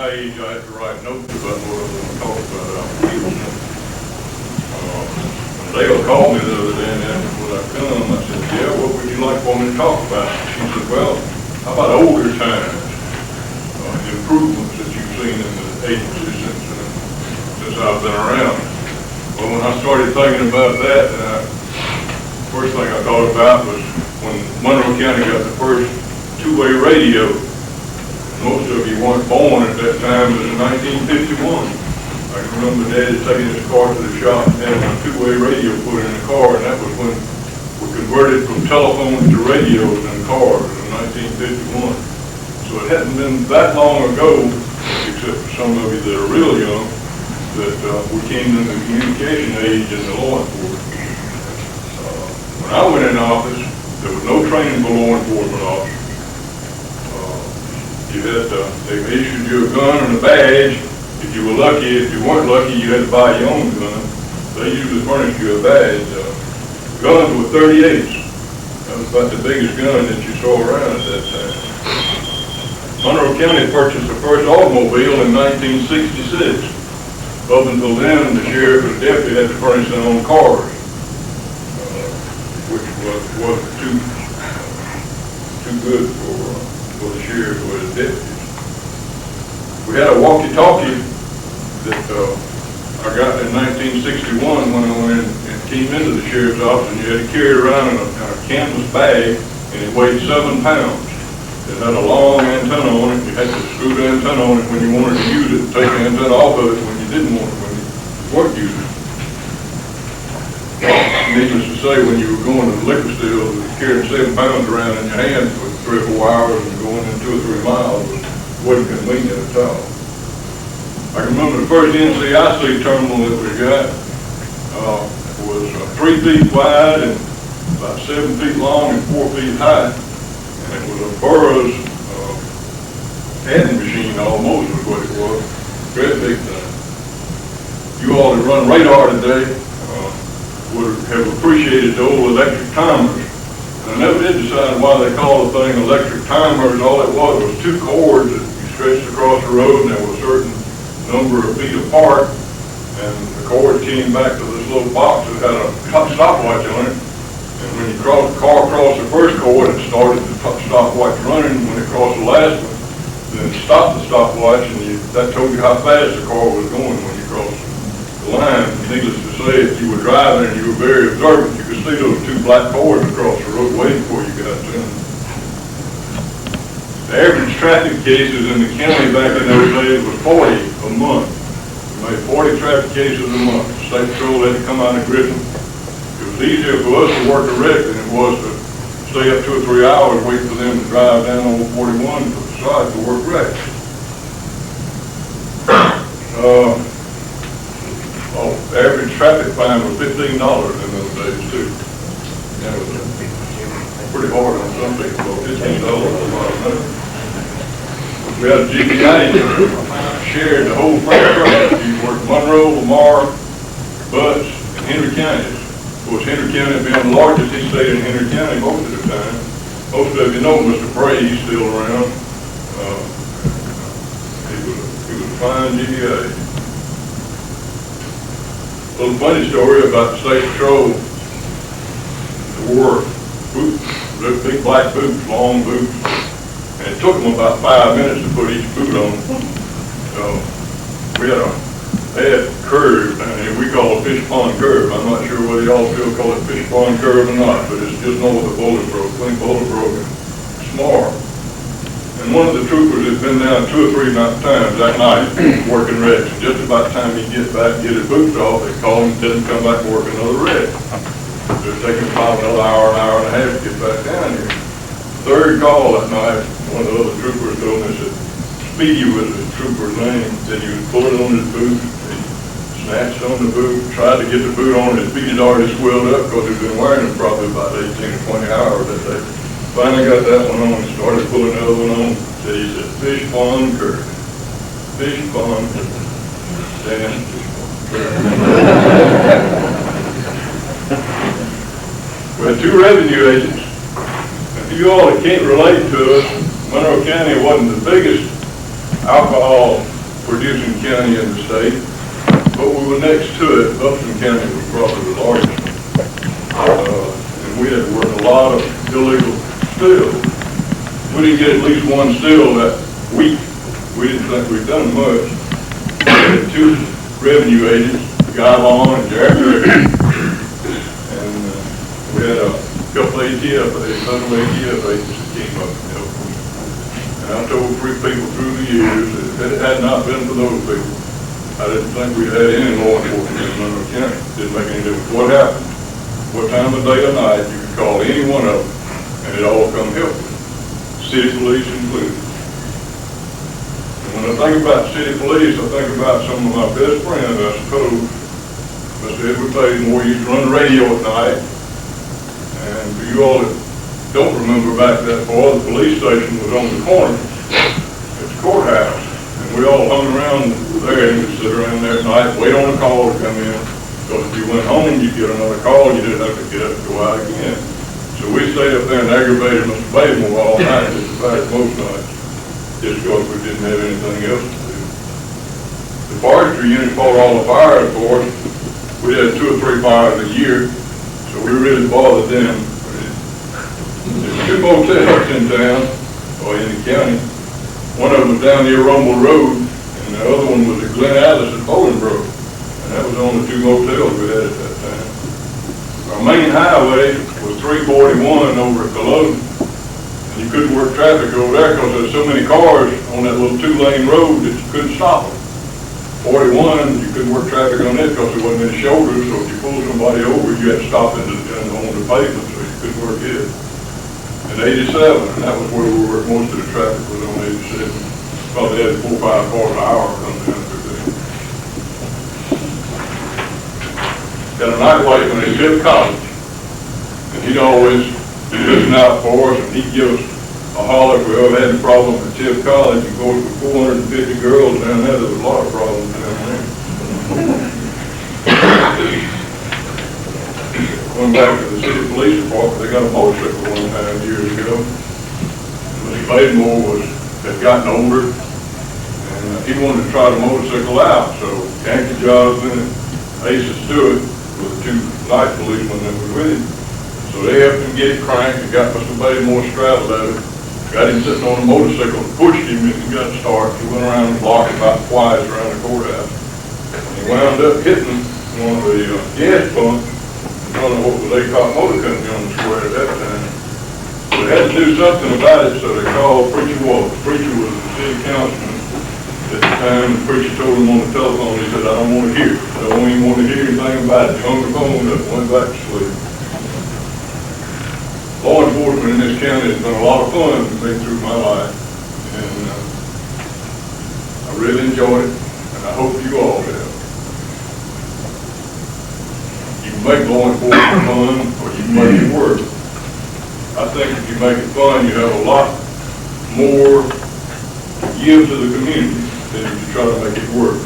my age, I had to write notes about what I was going to talk about out in the field. When Dale called me the other day and asked me would I come, I said, yeah, what would you like for me to talk about? She said, well, how about older times, improvements that you've seen in the agency since I've been around. Well, when I started thinking about that, first thing I thought about was when Monroe County got the first two-way radio. Most of you weren't born at that time. It was in 1951. I can remember Daddy taking his car to the shop and having a two-way radio put in the car, and that was when we converted from telephones to radios in cars in 1951. So it hadn't been that long ago, except for some of you that are real young, that we came into the communication age in the law enforcement. When I went in office, there was no training for law enforcement officers. They issued you a gun and a badge. If you were lucky, if you weren't lucky, you had to buy your own gun. They usually furnished you a badge. Guns were 38s. That was about the biggest gun that you saw around at that time. Monroe County purchased the first automobile in 1966. Up until then, the sheriff and the deputy had to furnish their own cars, which wasn't too good for the sheriff or the deputies. We had a walkie-talkie that I got in 1961 when I went in and came into the sheriff's office, and you had to carry it around in a canvas bag, and it weighed 7 pounds. It had a long antenna on it. You had to screw the antenna on it when you wanted to use it, and take the antenna off of it when you didn't want it, when you weren't using it. Needless to say, when you were going to the liquor store, carrying 7 pounds around in your hand for 3 or 4 hours and going in 2 or 3 miles wasn't convenient at all. I can remember the first NCIC terminal that we got was 3 feet wide and about 7 feet long and 4 feet high. And it was a Burroughs adding machine almost was what it was. Great big thing. You all that run radar today would have appreciated the old electric timers. And I never did decide why they called the thing electric timers. All it was 2 cords that you stretched across the road, and there was a certain number of feet apart, and the cord came back to this little box that had a stopwatch on it. And when you car crossed the first cord, it started the stopwatch running. When it crossed the last one, then it stopped the stopwatch, and that told you how fast the car was going when you crossed the line. Needless to say, if you were driving and you were very observant, you could see those 2 black cords across the road waiting before you got to them. The average traffic cases in the county back in those days was 40 a month. We made 40 traffic cases a month. The state patrol had to come out of Griffin. It was easier for us to work a wreck than it was to stay up 2 or 3 hours waiting for them to drive down over 41 to the side to work wrecks. Average traffic fine was $15 in those days too. That was pretty hard on some people. $15 was a lot of money. We had a GBI shared the whole franchise. You worked Monroe, Lamar, Butts, and Henry counties. Of course, Henry County being the largest, he stayed in Henry County most of the time. Most of you know Mr. Bray, he's still around. He was a fine GBI. A little funny story about the state patrol. They wore boots, big black boots, long boots, and it took them about 5 minutes to put each boot on. So they had curves down here. We call it fish pond curve. I'm not sure whether y'all still call it fish pond curve or not, but it's just north of Bolingbroke, between Bolingbroke and Smar. And one of the troopers had been down 2 or 3 times that night working wrecks. And just about the time he'd get back and get his boots off, they called him and tell him to come back and work another wreck. So it took him about another hour and a half to get back down here. Third call that night, one of the other troopers told me, said, Speedy was the trooper's name, said he was pulling on his boot. He snatched on the boot, tried to get the boot on, his feet had already swelled up because he'd been wearing them probably about 18 or 20 hours that day. Finally got that one on and started pulling the other one on. He said, fish pond curve. Fish pond curve. Stand fish pond curve. We had 2 revenue agents. And you all that can't relate to us, Monroe County wasn't the biggest alcohol producing county in the state, but we were next to it. Upton County was probably the largest. And we had to work a lot of illegal stills. We didn't get at least one still that week. We didn't think we'd done much. We had two revenue agents, Guy Vaughn and Jared Gregory, and we had a couple of federal ATF agents that came up and helped us. And I told three people through the years that if it had not been for those people, I didn't think we'd had any law enforcement in Monroe County. Didn't make any difference what happened. What time of day or night, you could call any one of them, and it all come help you. City police included. And when I think about city police, I think about some of my best friends, I suppose. Mr. Edward Bazemore used to run the radio at night. And for you all that don't remember back that far, the police station was on the corner at the courthouse. And we all hung around there and would sit around there at night, wait on a call to come in. Because if you went home, you'd get another call, you didn't have to get up and go out again. So we stayed up there and aggravated Mr. Bazemore all night, just about most nights, just because we didn't have anything else to do. The forestry unit fought all the fires for us. We had 2 or 3 fires a year, so we really bothered them. There's 2 motels in town, or in the county. One of them was down near Rumble Road, and the other one was at Glen Alice at Bolingbroke. And that was the only 2 motels we had at that time. Our main highway was 341 over at Cologne. And you couldn't work traffic over there because there were so many cars on that little 2-lane road that you couldn't stop them. 41, you couldn't work traffic on it because there wasn't any shoulders, so if you pulled somebody over, you had to stop on the pavement, so you couldn't work it. And 87, and that was where we worked, most of the traffic was on 87. Probably had 4 or 5 cars an hour coming down through there. Got a night light when he left college, and he'd always be listening out for us, and he'd give us a holler if we ever had a problem at Tiff College. Of course, with 450 girls down there, there was a lot of problems down there. Going back to the city police department, they got a motorcycle one time years ago. Mr. Bademore had gotten older, and he wanted to try the motorcycle out. So Yankee Johnson and Asa Stewart were the 2 night policemen that were with him. So they helped him get it cranked and got Mr. Bademore straddled at it. Got him sitting on a motorcycle and pushed him and he got started. He went around the block about twice around the courthouse. And he wound up hitting one of the gas pumps in front of what was Acock Motor Company on the square at that time. So they had to do something about it, so they called Preacher Walker. Preacher was the city councilman at the time. The preacher told him on the telephone, he said, I don't want to hear it. I don't even want to hear anything about it. He hung the phone up and went back to sleep. Law enforcement in this county has been a lot of fun to me through my life, and I really enjoyed it, and I hope you all have. You can make law enforcement fun, or you can make it work. I think if you make it fun, you have a lot more to give to the community than if you try to make it work.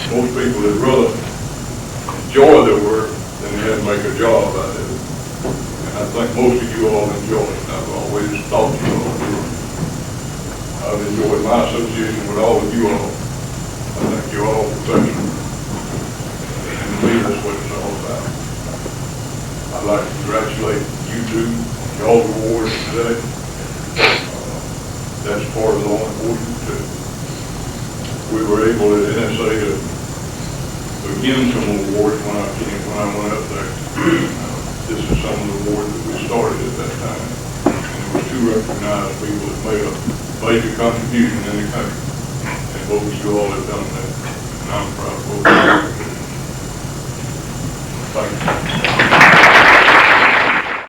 Most people would rather enjoy their work than they have to make a job out of it. I think most of you all enjoy it. I've always thought you all do. I've enjoyed my association with all of you all. I think you're all professionals. And to me, that's what it's all about. I'd like to congratulate you 2 on y'all's awards today. That's part of law enforcement too. We were able at NSA to begin some awards when I went up there. This is some of the awards that we started at that time. And there were 2 recognized people that made a major contribution in the country. And both of you all have done that. And I'm proud of both of you. Thank you.